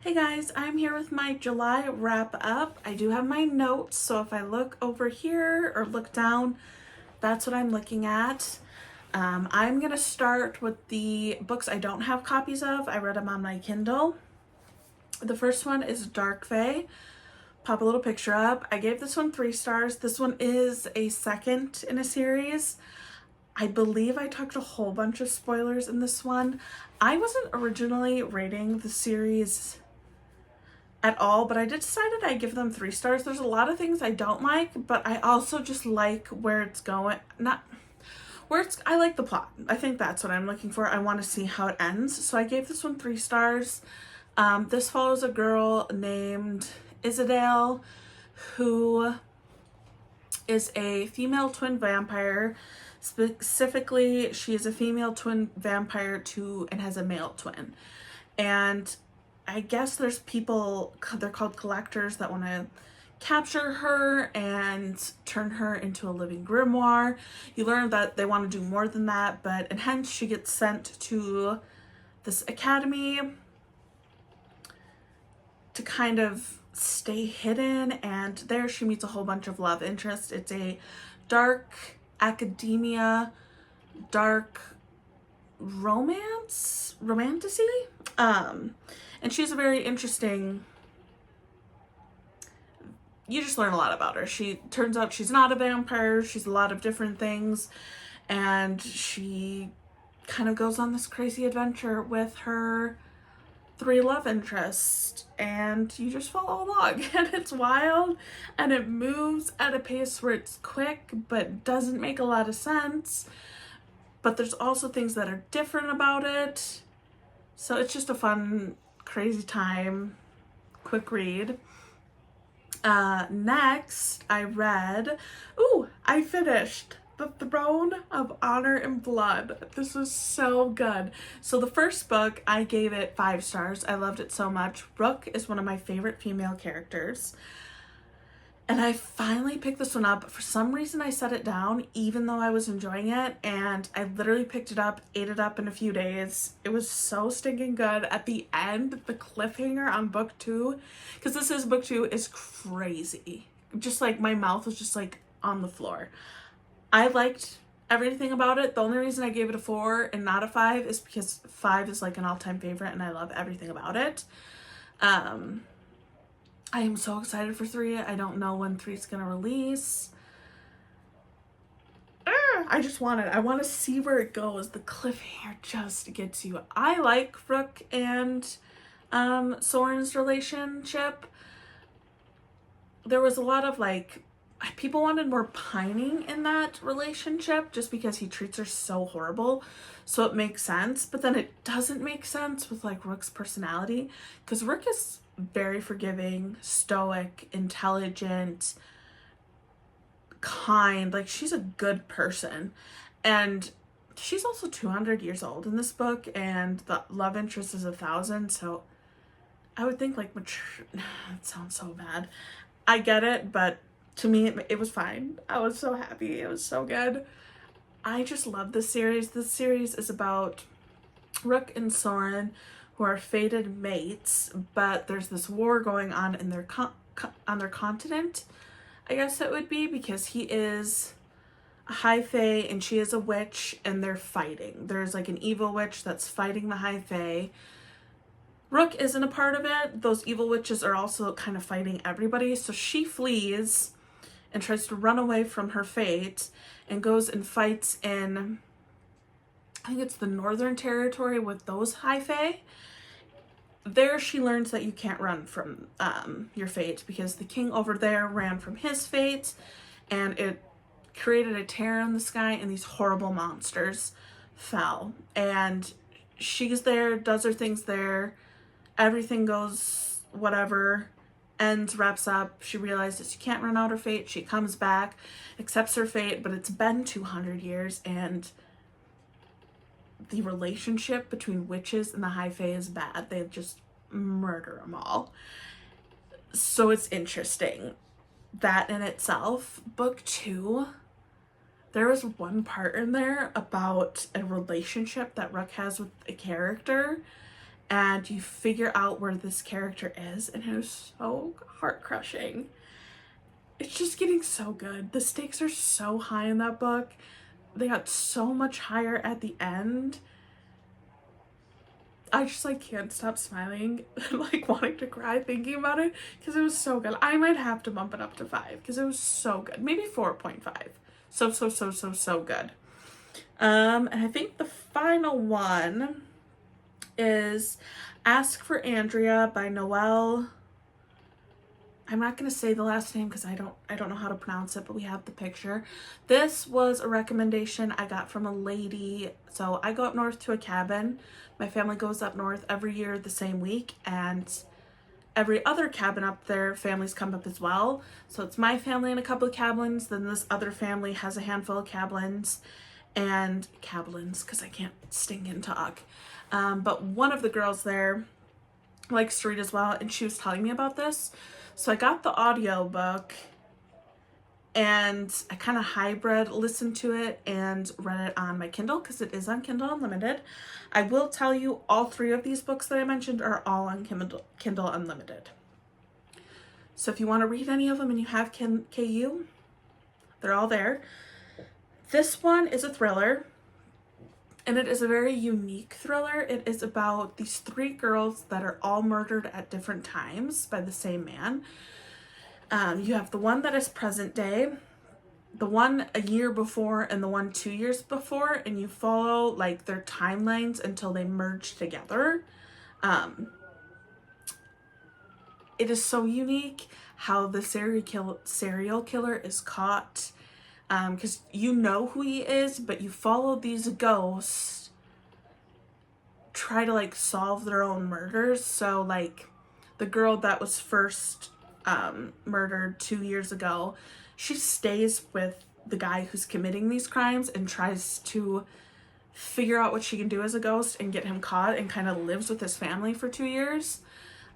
Hey guys, I'm here with my July wrap up. I do have my notes, so if I look over here or look down, that's what I'm looking at. I'm gonna start with the books I don't have copies of. I read them on my Kindle. The first one is Dark Fae. Pop a little picture up. I gave this one 3 stars. This one is a second in a series. I believe I talked a whole bunch of spoilers in this one. I wasn't originally rating the series at all, but I decided I'd give them 3 stars. There's a lot of things I don't like, but I also just like where it's going. I like the plot. I think that's what I'm looking for. I want to see how it ends. So I gave this one 3 stars. This follows a girl named Isadale who is a female twin vampire. Specifically, she is a female twin vampire too and has a male twin. And I guess there's people, they're called collectors, that want to capture her and turn her into a living grimoire. You learn that they want to do more than that, and hence she gets sent to this academy to kind of stay hidden, and there she meets a whole bunch of love interests. It's a dark academia, dark romantasy. And she's a very interesting, you just learn a lot about her. She turns out she's not a vampire, she's a lot of different things, and she kind of goes on this crazy adventure with her 3 love interests, and you just follow along. And it's wild, and it moves at a pace where it's quick but doesn't make a lot of sense, but there's also things that are different about it. So it's just a fun, crazy time, quick read. Next, I finished The Throne of Honor and Blood. This was so good. So the first book, I gave it 5 stars. I loved it so much. Rook is one of my favorite female characters. And I finally picked this one up. For some reason, I set it down, even though I was enjoying it. And I literally picked it up, ate it up in a few days. It was so stinking good. At the end, the cliffhanger on book 2, because this is book 2, is crazy. Just like my mouth was just like on the floor. I liked everything about it. The only reason I gave it a 4 and not a 5 is because 5 is like an all-time favorite and I love everything about it. I am so excited for 3. I don't know when 3 is gonna release. I just want it. I want to see where it goes. The cliffhanger just gets you. I like Rook and Soren's relationship. There was a lot of people wanted more pining in that relationship just because he treats her so horrible. So it makes sense, but then it doesn't make sense with Rook's personality, because Rook is very forgiving, stoic, intelligent, kind. She's a good person. And she's also 200 years old in this book, and the love interest is 1,000. So I would think mature. It sounds so bad. I get it, but to me, it was fine. I was so happy. It was so good. I just love this series. This series is about Rook and Soren, who are fated mates, but there's this war going on in their on their continent, I guess it would be, because he is a high fae and she is a witch, and they're fighting. There's an evil witch that's fighting the high fae. Rook isn't a part of it. Those evil witches are also kind of fighting everybody, so she flees and tries to run away from her fate and goes and fights in, I think it's the Northern Territory with those high fae. There she learns that you can't run from your fate, because the king over there ran from his fate, and it created a tear in the sky, and these horrible monsters fell. And she's there, does her things there, everything goes whatever, ends, wraps up. She realizes she can't run out her fate. She comes back, accepts her fate, but it's been 200 years, and the relationship between witches and the high fae is bad. They just murder them all. So it's interesting. That in itself. Book 2, there was one part in there about a relationship that Rook has with a character, and you figure out where this character is, and it was so heart-crushing. It's just getting so good. The stakes are so high in that book. They got so much higher at the end. I just like can't stop smiling and like wanting to cry thinking about it because it was so good. I might have to bump it up to 5 because it was so good. Maybe 4.5. So good. And I think the final one is Ask for Andrea by Noelle. I'm not going to say the last name because I don't know how to pronounce it, but we have the picture. This was a recommendation I got from a lady. So I go up north to a cabin. My family goes up north every year the same week, and every other cabin up there, families come up as well. So it's my family and a couple of cabins, then this other family has a handful of cabins, because I can't sting and talk. But one of the girls there likes to read as well, and she was telling me about this. So I got the audio book and I kind of hybrid listened to it and read it on my Kindle because it is on Kindle Unlimited. I will tell you all 3 of these books that I mentioned are all on Kindle Unlimited. So if you want to read any of them and you have KU, they're all there. This one is a thriller, and it is a very unique thriller. It is about these 3 girls that are all murdered at different times by the same man. You have the one that is present day, the one a year before, and the one 2 years before, and you follow like their timelines until they merge together. It is so unique how the serial killer is caught, because you know who he is, but you follow these ghosts try to like solve their own murders. So like the girl that was first murdered 2 years ago, she stays with the guy who's committing these crimes and tries to figure out what she can do as a ghost and get him caught, and kind of lives with his family for 2 years.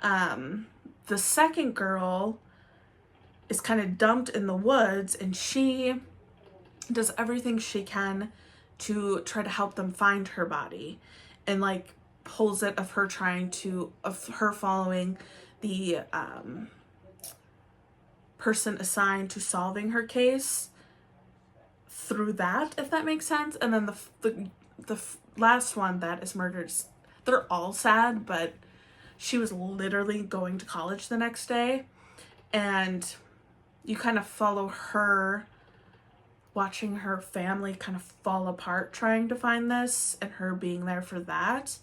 The second girl is kind of dumped in the woods, and she does everything she can to try to help them find her body, and like pulls it of her following the person assigned to solving her case through that, if that makes sense. And then the last one that is murdered, they're all sad, but she was literally going to college the next day, and you kind of follow her watching her family kind of fall apart trying to find this, and her being there for that.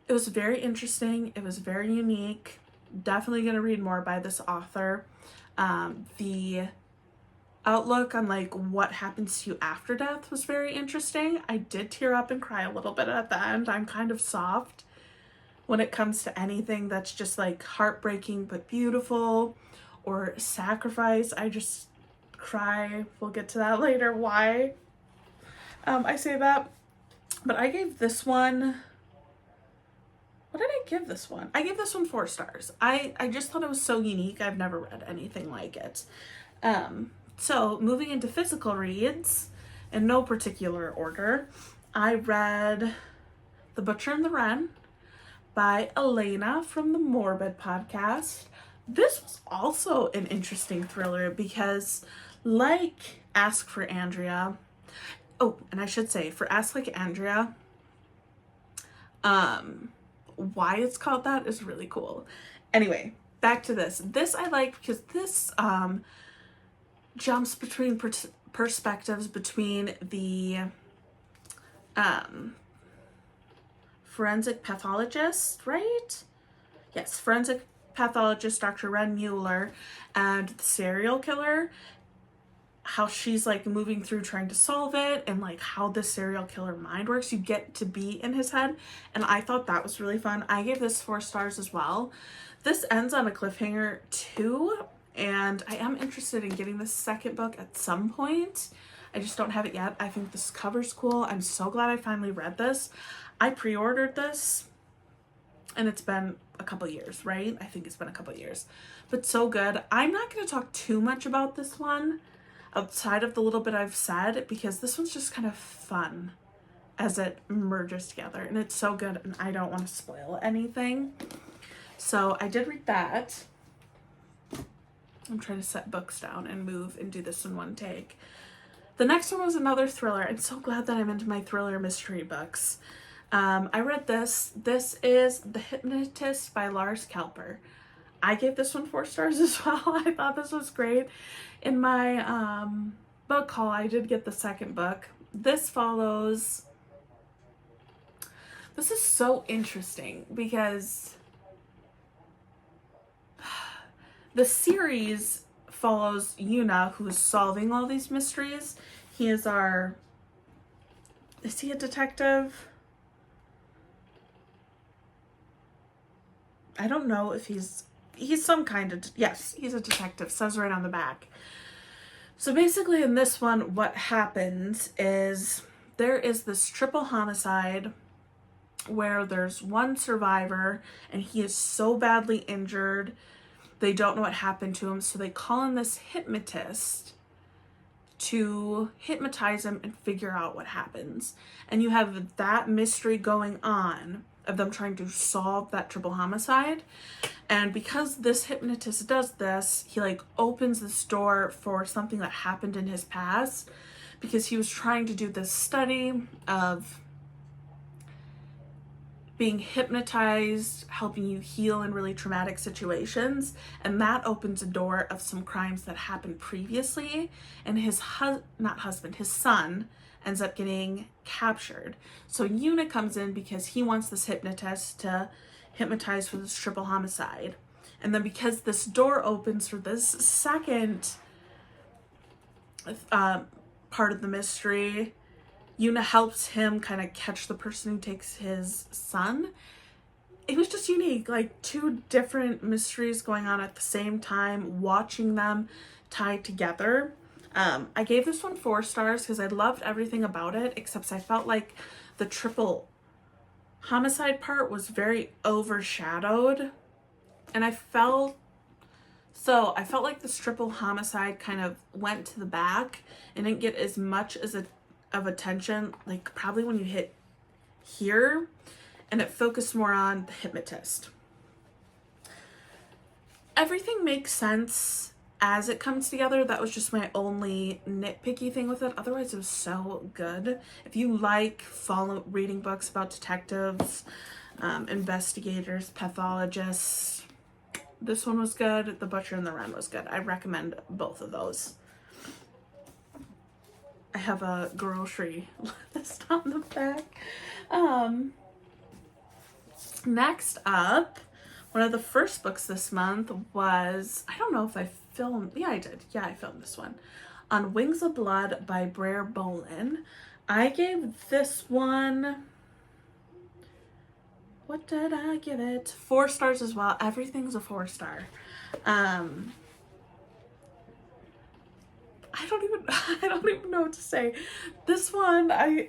It was very interesting. It was very unique. Definitely going to read more by this author. The outlook on like what happens to you after death was very interesting. I did tear up and cry a little bit at the end. I'm kind of soft when it comes to anything that's just like heartbreaking but beautiful, or sacrifice. I just cry. We'll get to that later why I say that. But I gave this one, what did I give this one? I gave this one 4 stars. I just thought it was so unique. I've never read anything like it. So moving into physical reads, in no particular order, I read The Butcher and the Wren by Elena from the Morbid podcast. This was also an interesting thriller because, like Ask for Andrea, and I should say, for Ask Like Andrea, why it's called that is really cool. Anyway, back to this. This I like because this jumps between perspectives between the forensic pathologist, right? Yes, forensic pathologist Dr. Ren Mueller, and the serial killer, how she's like moving through trying to solve it, and like how the serial killer mind works. You get to be in his head, and I thought that was really fun. I gave this 4 stars as well. This ends on a cliffhanger too, and I am interested in getting the second book at some point. I just don't have it yet. I think this cover's cool. I'm so glad I finally read this. I pre-ordered this, and it's been a couple years, right? I think it's been a couple years, but so good. I'm not going to talk too much about this one outside of the little bit I've said, because this one's just kind of fun as it merges together. And it's so good, and I don't want to spoil anything. So I did read that. I'm trying to set books down and move and do this in one take. The next one was another thriller. I'm so glad that I'm into my thriller mystery books. I read this. This is The Hypnotist by Lars Kelper. I gave this one 4 stars as well. I thought this was great. In my book haul, I did get the second book. This follows... This is so interesting because the series follows Yuna, who is solving all these mysteries. He is our... Is he a detective? I don't know if he's some kind of... Yes, he's a detective. Says right on the back. So basically in this one, what happens is there is this triple homicide where there's one survivor and he is so badly injured they don't know what happened to him, so they call in this hypnotist to hypnotize him and figure out what happens. And you have that mystery going on of them trying to solve that triple homicide. And because this hypnotist does this, he like opens this door for something that happened in his past, because he was trying to do this study of being hypnotized, helping you heal in really traumatic situations. And that opens a door of some crimes that happened previously. And his son ends up getting captured. So Yuna comes in because he wants this hypnotist to hypnotize for this triple homicide. And then because this door opens for this second part of the mystery, Yuna helps him kind of catch the person who takes his son. It was just unique, like 2 different mysteries going on at the same time, watching them tied together. I gave this one 4 stars because I loved everything about it, except I felt like the triple homicide part was very overshadowed. And I felt like this triple homicide kind of went to the back and didn't get as much of attention, like probably when you hit here, and it focused more on the hypnotist. Everything makes sense as it comes together. That was just my only nitpicky thing with it. Otherwise, it was so good. If you like reading books about detectives, investigators, pathologists, this one was good. The Butcher and the Wren was good. I recommend both of those. I have a grocery list on the back. Next up, one of the first books this month was, I don't know if I filmed, yeah I did, yeah I filmed this one, On Wings of Blood by Brer Bolin. I gave this one, what did I give it? 4 stars as well. Everything's a 4 star. I don't even know what to say. This one, I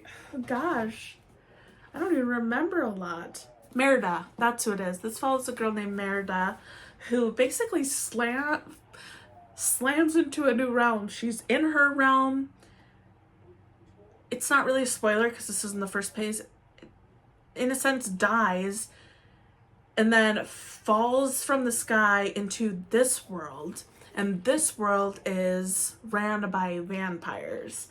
don't even remember a lot. Merida, that's who it is. This follows a girl named Merida who basically slams into a new realm. She's in her realm. It's not really a spoiler because this is in the first page. In a sense, dies and then falls from the sky into this world. And this world is ran by vampires.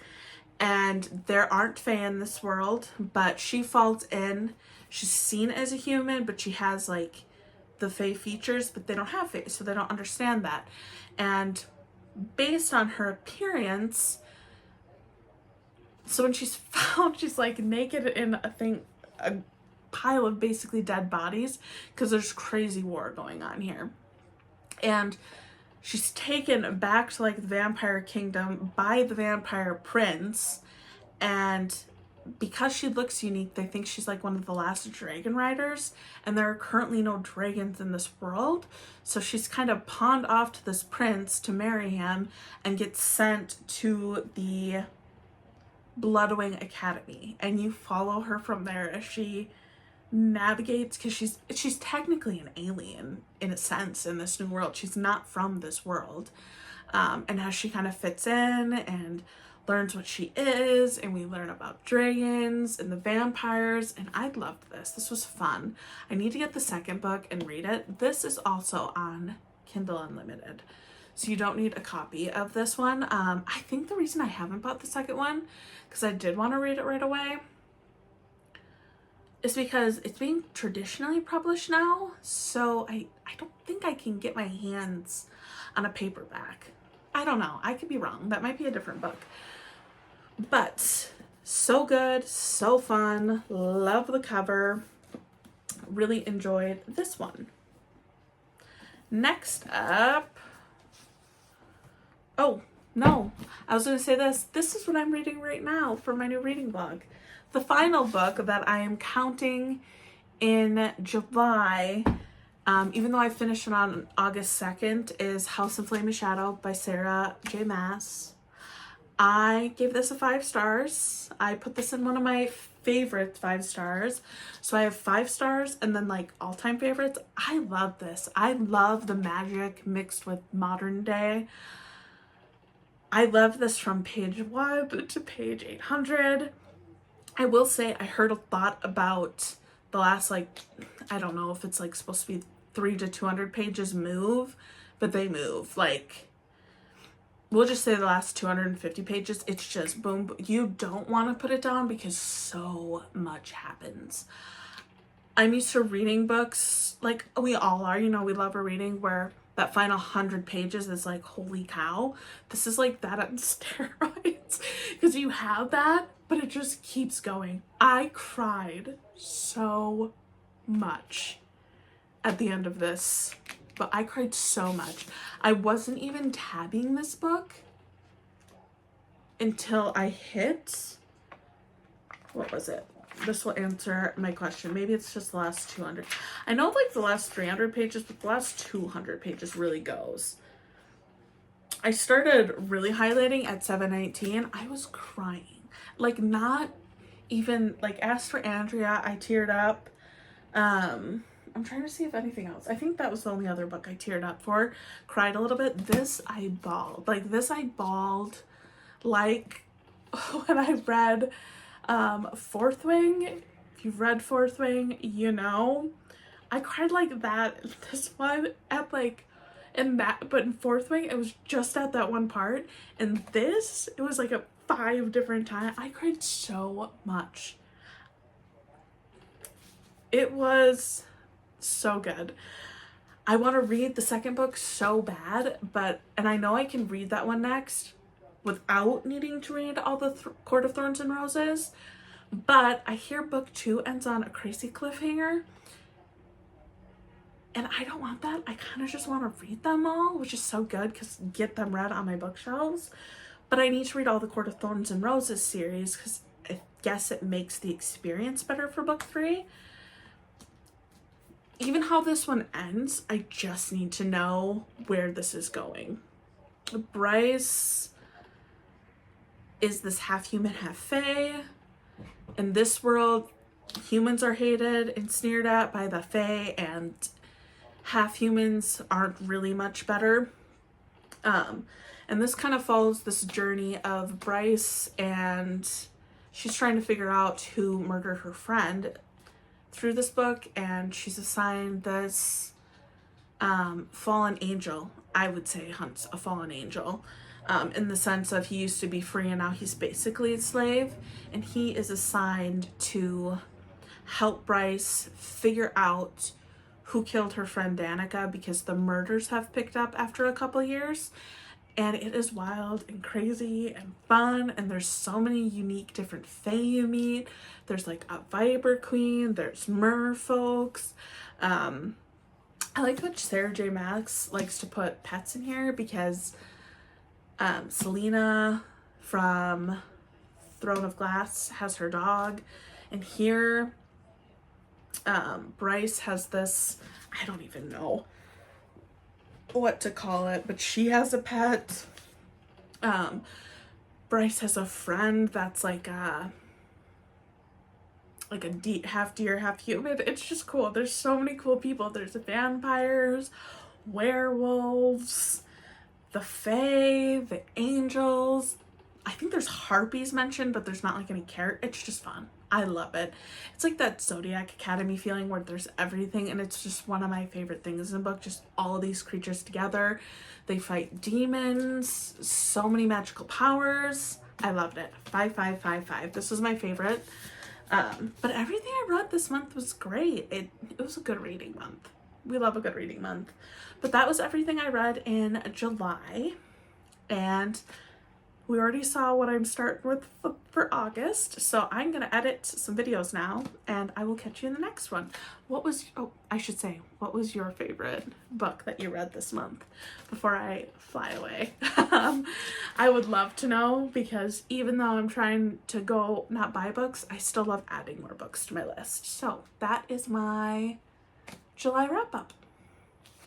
And there aren't fae in this world, but she falls in. She's seen as a human, but she has like the fae features, but they don't have fae, so they don't understand that. And based on her appearance, so when she's found, she's like naked in a pile of basically dead bodies, because there's crazy war going on here. And she's taken back to like the vampire kingdom by the vampire prince, and because she looks unique, they think she's like one of the last dragon riders, and there are currently no dragons in this world. So she's kind of pawned off to this prince to marry him and gets sent to the Bloodwing Academy, and you follow her from there as she navigates, because she's technically an alien in a sense in this new world. She's not from this world, and as she kind of fits in, and learns what she is, and we learn about dragons and the vampires, and I loved this. This was fun. I need to get the second book and read it. This is also on Kindle Unlimited, so you don't need a copy of this one. I think the reason I haven't bought the second one, because I did want to read it right away, is because it's being traditionally published now, so I don't think I can get my hands on a paperback. I don't know. I could be wrong. That might be a different book. But so good, so fun. Love the cover. Really enjoyed this one. Next up. Oh, no. I was going to say this. This is what I'm reading right now for my new reading blog. The final book that I am counting in July, even though I finished it on August 2nd, is House of Flame and Shadow by Sarah J. Maas. I gave this a 5 stars. I put this in one of my favorite 5 stars. So I have 5 stars and then like all-time favorites. I love this. I love the magic mixed with modern day. I love this from page 1 to page 800. I will say I heard a lot about the last, like, I don't know if it's like supposed to be 300 to 200 pages move, but they move. Like, we'll just say the last 250 pages, it's just boom. You don't want to put it down because so much happens. I'm used to reading books, like we all are, you know, we love a reading where that final 100 pages is like, holy cow. This is like that on steroids, because you have that, but it just keeps going. I cried so much at the end of this, but I cried so much. I wasn't even tabbing this book until I hit, what was it? This will answer my question. Maybe it's just the last 200. I know like the last 300 pages, but the last 200 pages really goes. I started really highlighting at 719. I was crying. Like, not even, like, Ask for Andrea, I teared up. I'm trying to see if anything else. I think that was the only other book I teared up for. Cried a little bit. This I bawled. Like, this I bawled like when I read Fourth Wing. If you've read Fourth Wing, you know. I cried like that. This one at like, in that, but in Fourth Wing, it was just at that one part. And this, it was like a 5 different times. I cried so much. It was so good. I want to read the second book so bad, and I know I can read that one next without needing to read all the Court of Thorns and Roses, but I hear book 2 ends on a crazy cliffhanger, and I don't want that. I kind of just want to read them all, which is so good because get them read on my bookshelves, but I need to read all the Court of Thorns and Roses series because I guess it makes the experience better for book 3. Even how this one ends, I just need to know where this is going. Bryce is this half human, half fae. In this world, humans are hated and sneered at by the fae, and half humans aren't really much better. And this kind of follows this journey of Bryce, and she's trying to figure out who murdered her friend through this book, and she's assigned this fallen angel. I would say Hunt's a fallen angel, in the sense of he used to be free and now he's basically a slave, and he is assigned to help Bryce figure out who killed her friend Danica, because the murders have picked up after a couple years, and it is wild and crazy and fun, and there's so many unique different fae you meet. There's like a Viper Queen, there's merfolks. I like that Sarah J. Maas likes to put pets in here, because Selena from Throne of Glass has her dog, and here Bryce has this, I don't even know what to call it, but she has a pet. Bryce has a friend that's like a half deer, half human. It's just cool. There's so many cool people. There's vampires, werewolves, the fae, the angels. I think there's harpies mentioned, but there's not like any character. It's just fun. I love it. It's like that Zodiac Academy feeling where there's everything, and it's just one of my favorite things in the book. Just all of these creatures together. They fight demons, so many magical powers. I loved it. 5, 5, 5, 5. This was my favorite. But everything I read this month was great. It was a good reading month. We love a good reading month. But that was everything I read in July. And we already saw what I'm starting with for August, so I'm gonna edit some videos now, and I will catch you in the next one. What was your favorite book that you read this month before I fly away? I would love to know, because even though I'm trying to go not buy books, I still love adding more books to my list. So that is my July wrap up.